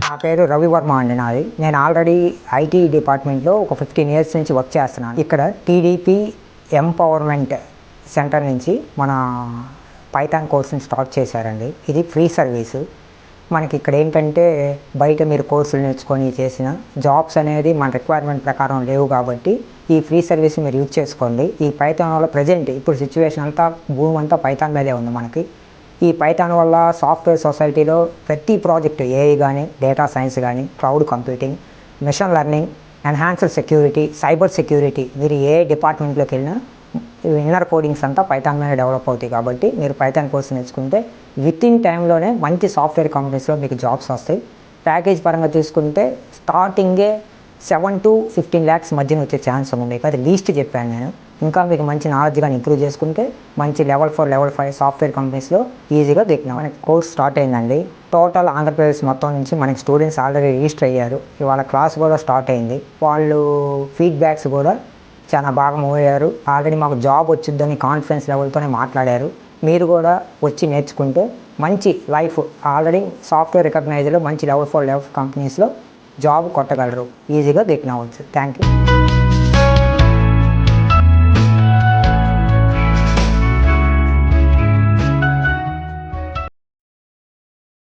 నా పేరు రవివర్మ అండి నాది. నేను ఆల్రెడీ ఐటీ డిపార్ట్మెంట్లో ఒక 15 ఇయర్స్ నుంచి వర్క్ చేస్తున్నాను. ఇక్కడ టీడీపీ ఎంపవర్మెంట్ సెంటర్ నుంచి మన పైథాన్ కోర్సుని స్టార్ట్ చేశారండి. ఇది ఫ్రీ సర్వీసు. మనకి ఇక్కడ ఏంటంటే బయట మీరు కోర్సులు నేర్చుకొని చేసిన జాబ్స్ అనేది మన రిక్వైర్మెంట్ ప్రకారం లేవు కాబట్టి ఈ ఫ్రీ సర్వీస్ మీరు యూజ్ చేసుకోండి. ఈ పైథాన్ వల్ల ప్రజెంట్ ఇప్పుడు సిచ్యువేషన్ అంతా భూమి అంతా పైథాన్ మీదే ఉంది మనకి. ఈ పైథాన్ వల్ల సాఫ్ట్వేర్ సొసైటీలో ప్రతి ప్రాజెక్టు ఏఐ కానీ, డేటా సైన్స్ కానీ, cloud computing, machine learning, enhanced security, cyber security, మీరు ఏ డిపార్ట్మెంట్లోకి వెళ్ళినా ఇన్నర్ కోడింగ్స్ అంతా పైథాన్ మీద డెవలప్ అవుతాయి. కాబట్టి మీరు పైథాన్ కోర్స్ నేర్చుకుంటే విత్ ఇన్ టైంలోనే మంచి సాఫ్ట్వేర్ కంపెనీస్లో మీకు జాబ్స్ వస్తాయి. ప్యాకేజ్ పరంగా తీసుకుంటే స్టార్టింగే 7 to 15 lakhs మధ్యన వచ్చే ఛాన్స్ ఉంది. అది లీస్ట్ చెప్పాను నేను. ఇంకా మీకు మంచి నాలెడ్జ్ కానీ ఇంప్రూవ్ చేసుకుంటే మంచి లెవెల్ 4, లెవెల్ 5 సాఫ్ట్వేర్ కంపెనీస్లో ఈజీగా దిగినాం. మనకి కోర్స్ స్టార్ట్ అయిందండి. టోటల్ ఆంధ్రప్రదేశ్ మొత్తం నుంచి మనకి స్టూడెంట్స్ ఆల్రెడీ రిజిస్టర్ అయ్యారు. ఇవాళ క్లాస్ కూడా స్టార్ట్ అయింది. వాళ్ళు ఫీడ్బ్యాక్స్ కూడా చాలా బాగా మూవ్ అయ్యారు. ఆల్రెడీ మాకు జాబ్ వచ్చిద్దని కాన్ఫిడెన్స్ లెవెల్తోనే మాట్లాడారు. మీరు కూడా వచ్చి నేర్చుకుంటే మంచి లైఫ్ ఆల్రెడీ సాఫ్ట్వేర్ రికగ్నైజ్లో మంచి లెవెల్ 4, లెవెల్ 5 కంపెనీస్లో జాబ్ కొట్టగలరు. ఈజీగా గెట్ అవ్వచ్చు. Thank you.